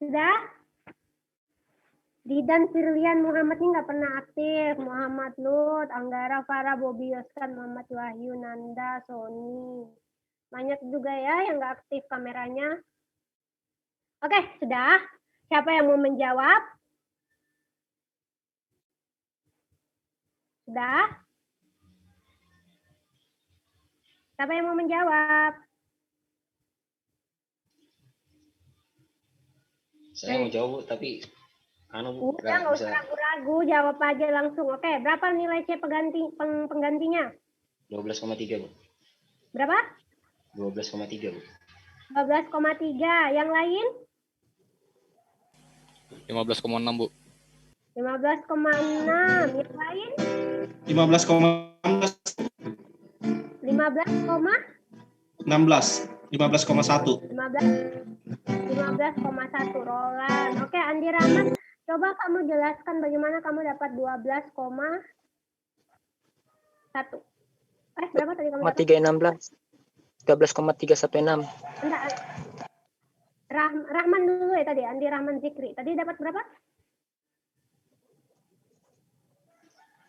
Sudah? Didan, Firlian, Muhammad ini nggak pernah aktif. Muhammad Lut, Anggara, Farah, Bobi Yoskan, Muhammad Wahyu, Nanda, Sony. Banyak juga ya yang nggak aktif kameranya. Oke, sudah. Siapa yang mau menjawab? Sudah? Siapa yang mau menjawab? Saya mau jawab tapi Bu, Udah, nggak usah ragu-ragu, jawab aja langsung. Oke, berapa nilai C penggantinya? 12,3 Bu. Berapa? 12,3 Bu. 12,3. Yang lain? 15,6 Bu. 15,6. Yang lain? 15,16. 15,16. 15,1. 15,1. Roland. Oke, Andi Rahman, coba kamu jelaskan bagaimana kamu dapat 12,1. Berapa tadi kamu dapat? 316. 13,316. Enggak. Rahman dulu ya tadi, Andi Rahman Zikri. Tadi dapat berapa?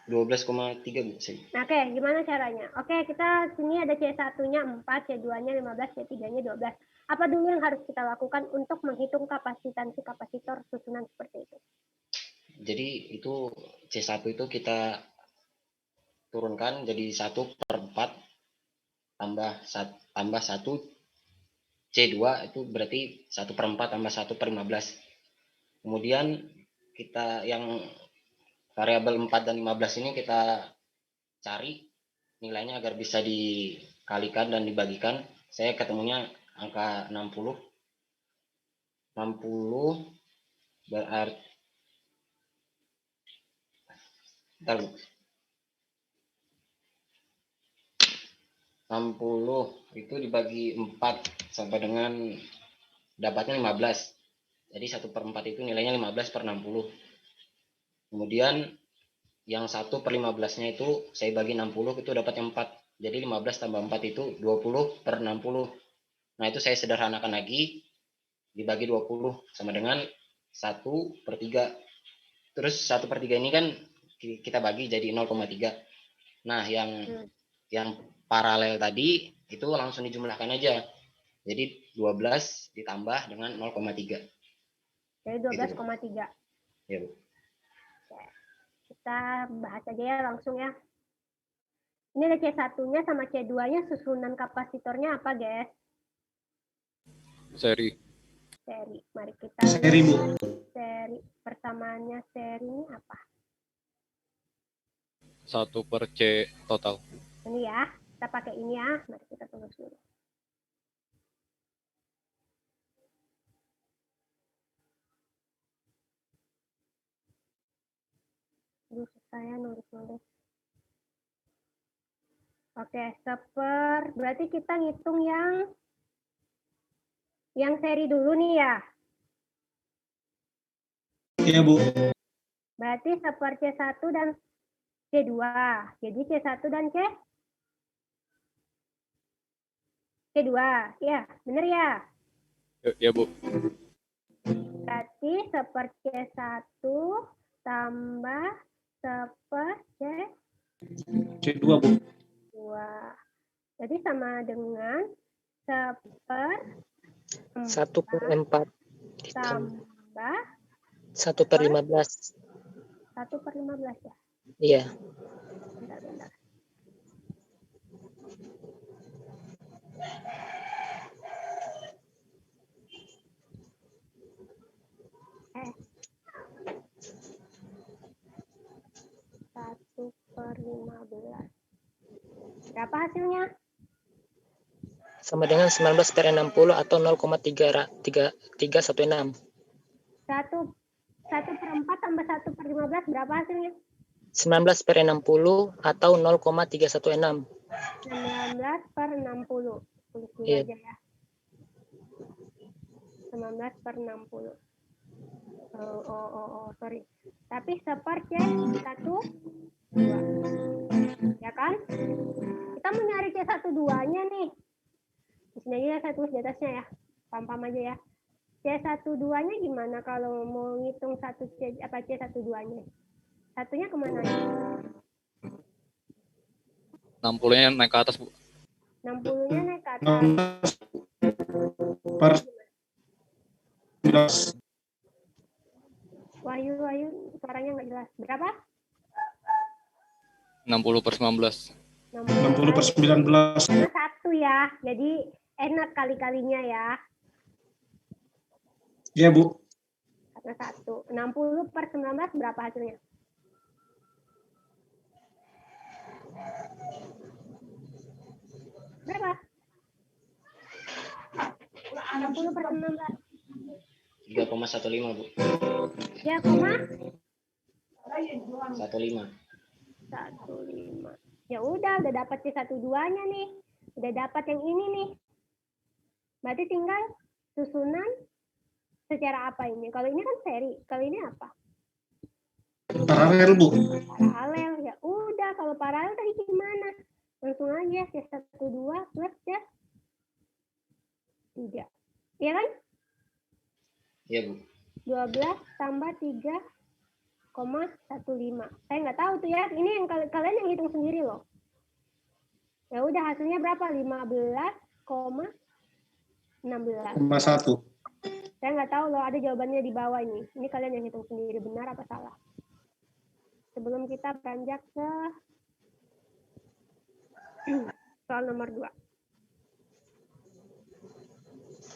12,3 Bu. Oke, gimana caranya? Oke, kita sini ada C1-nya 4, C2-nya 15, C3-nya 12. Apa dulu yang harus kita lakukan untuk menghitung kapasitansi kapasitor susunan seperti itu? Jadi itu C1 itu kita turunkan jadi 1/4 tambah 1. C2 itu berarti 1/4 tambah 1/15. Kemudian kita yang variabel 4 dan 15 ini kita cari nilainya agar bisa dikalikan dan dibagikan. Saya ketemunya angka 60. 60 berarti 60 itu dibagi 4 sampai dengan dapatnya 15. Jadi 1/4 itu nilainya 15/60. Kemudian yang 1/15-nya itu saya bagi 60 itu dapatnya 4. Jadi 15 tambah 4 itu 20/60. Nah itu saya sederhanakan lagi, dibagi 20 sama dengan 1/3. Terus 1/3 ini kan kita bagi jadi 0,3. Nah yang paralel tadi itu langsung dijumlahkan aja. Jadi 12 ditambah dengan 0,3. Jadi 12,3. Ya, Bu. Kita bahas aja ya langsung ya. Ini ada C1-nya sama C2-nya, susunan kapasitornya apa, guys? Seri. Seri. Mari kita Seri, Bu. lihat seri. Persamaannya seri ini apa? 1/C total. Ini ya. Kita pakai ini ya. Mari kita tulis dulu. Saya nulis-nulis. Oke, berarti kita ngitung yang seri dulu nih ya. Iya, Bu. Berarti C1 dan C2. Jadi C1 dan C2. Ya, benar ya? Ya Bu. Berarti C1 tambah C2, Bu. 2. Jadi sama dengan 1/4 tambah 1/15. 1/15 ya? Iya. Bentar. Satu per 15. Berapa hasilnya? Sama dengan 19/60 atau 0,316. 1/4 tambah 1/15 berapa hasilnya? 19/60 atau 0,316. 19/60. Tulis dulu Iya. aja ya. 19/60. Sorry. Tapi C1, 2. Ya kan? Kita mau nyari C1, 2-nya nih. Di sini aja saya tulis di atasnya ya. Pam-pam aja ya. C12-nya gimana kalau mau ngitung C12-nya? Satunya kemana? 60-nya naik ke atas, Bu. 60-nya naik ke atas. Per 19. Wahyu, suaranya nggak jelas. Berapa? 60/19. 60/19. Karena satu ya, jadi enak kali-kalinya ya. Iya, Bu. Karena satu. 60/19 berapa hasilnya? Berapa? 60/19. 3,15, Bu. 3,15. 15. Ya udah dapat C12-nya nih. Udah dapat yang ini nih. Berarti tinggal susunan secara apa ini? Kalau ini kan seri, kalau ini apa? Paralel, Bu. Paralel. Ya udah, kalau paralel tadi gimana? Langsung aja C12 plus C3. Iya kan? Iya, Bu. 12 tambah 3,15. Saya nggak tahu tuh ya. Ini yang kalian yang hitung sendiri loh. Ya udah hasilnya berapa? 15,16. 1. Saya nggak tahu loh, ada jawabannya di bawah ini. Ini kalian yang hitung sendiri, benar apa salah. Sebelum kita beranjak ke soal nomor 2.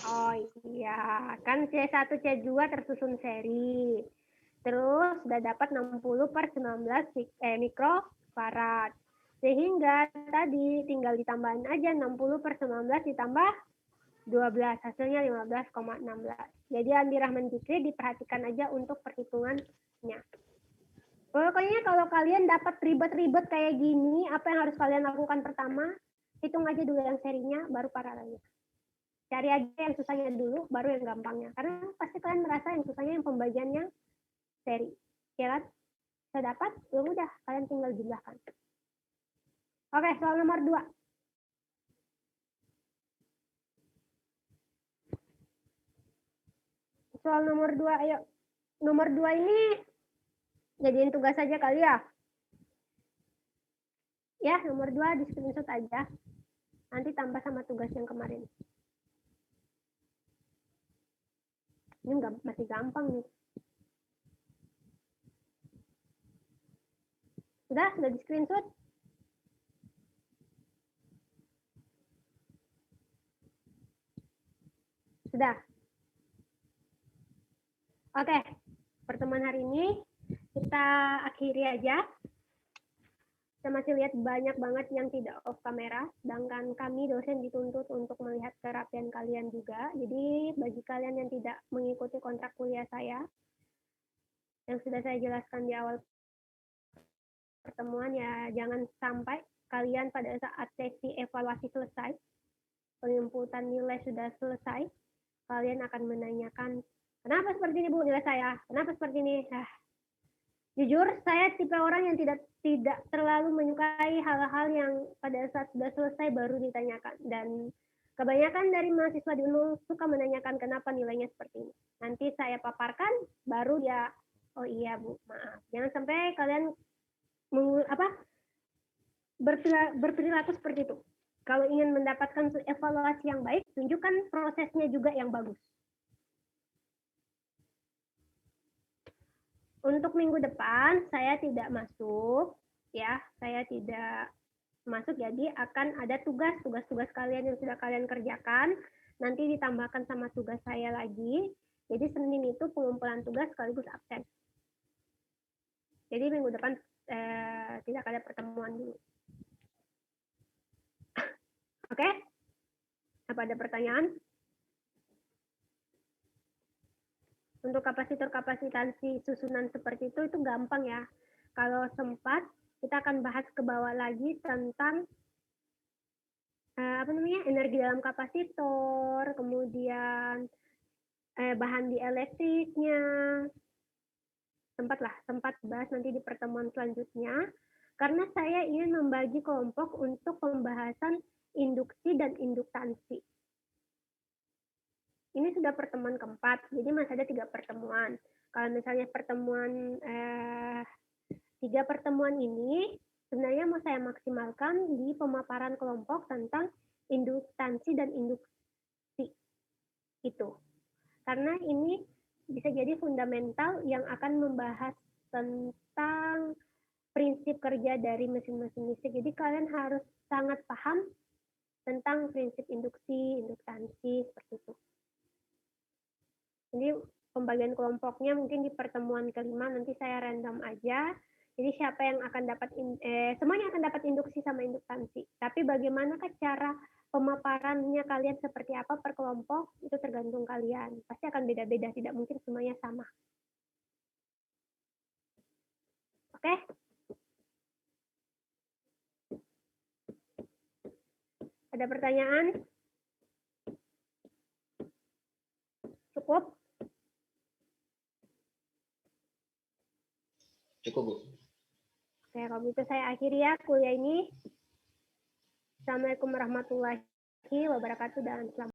Oh iya, kan C1, C2 tersusun seri. Terus udah dapat 60/19 mikrofarad. Sehingga tadi tinggal ditambahin aja 60/19 ditambah 12, hasilnya 15,16. Jadi Andi Rahman Jikri diperhatikan aja untuk perhitungannya. Pokoknya kalau kalian dapat ribet-ribet kayak gini, apa yang harus kalian lakukan pertama? Hitung aja dulu yang serinya, baru paralelnya. Cari aja yang susahnya dulu, baru yang gampangnya. Karena pasti kalian merasa yang susahnya yang pembagiannya seri. Ya kan? Saya dapat, ya udah, kalian tinggal jumlahkan. Oke, soal nomor 2. Soal nomor 2, ayo. Nomor 2 ini jadiin tugas saja kali ya. Ya, nomor 2 di screenshot aja. Nanti tambah sama tugas yang kemarin. Ini masih gampang nih. Sudah di screenshot? Sudah. Oke, pertemuan hari ini kita akhiri aja. Saya masih lihat banyak banget yang tidak off kamera, sedangkan kami dosen dituntut untuk melihat kerapian kalian juga. Jadi bagi kalian yang tidak mengikuti kontrak kuliah saya, yang sudah saya jelaskan di awal pertemuan, ya jangan sampai kalian pada saat sesi evaluasi selesai, penginputan nilai sudah selesai, kalian akan menanyakan, kenapa seperti ini Bu nilai saya? Kenapa seperti ini? Jujur, saya tipe orang yang tidak terlalu menyukai hal-hal yang pada saat sudah selesai baru ditanyakan. Dan kebanyakan dari mahasiswa di UNUL suka menanyakan kenapa nilainya seperti ini. Nanti saya paparkan, baru dia, oh iya Bu, maaf. Jangan sampai kalian berperilaku seperti itu. Kalau ingin mendapatkan evaluasi yang baik, tunjukkan prosesnya juga yang bagus. Untuk minggu depan saya tidak masuk, ya, saya tidak masuk. Jadi akan ada tugas kalian yang sudah kalian kerjakan, nanti ditambahkan sama tugas saya lagi. Jadi Senin itu pengumpulan tugas sekaligus absen. Jadi minggu depan tidak ada pertemuan dulu. Oke? Apa ada pertanyaan? Untuk kapasitor-kapasitansi susunan seperti itu gampang ya. Kalau sempat, kita akan bahas ke bawah lagi tentang energi dalam kapasitor, kemudian bahan dielektriknya. Sempat bahas nanti di pertemuan selanjutnya. Karena saya ingin membagi kelompok untuk pembahasan induksi dan induktansi. ini sudah pertemuan keempat, jadi masih ada 3 pertemuan. Kalau misalnya pertemuan 3 pertemuan ini sebenarnya mau saya maksimalkan di pemaparan kelompok tentang induktansi dan induksi itu. Karena ini bisa jadi fundamental yang akan membahas tentang prinsip kerja dari mesin-mesin listrik. Jadi kalian harus sangat paham tentang prinsip induksi, induktansi, seperti itu. Jadi pembagian kelompoknya mungkin di pertemuan kelima nanti saya random aja. Jadi siapa yang akan dapat semuanya akan dapat induksi sama induktansi. Tapi bagaimanakah cara pemaparannya kalian seperti apa per kelompok itu tergantung kalian. Pasti akan beda-beda, tidak mungkin semuanya sama. Oke? Ada pertanyaan? Cukup? Cukup, Bu. Oke, kalau gitu saya akhiri ya kuliah ini. Assalamualaikum warahmatullahi wabarakatuh dan selamat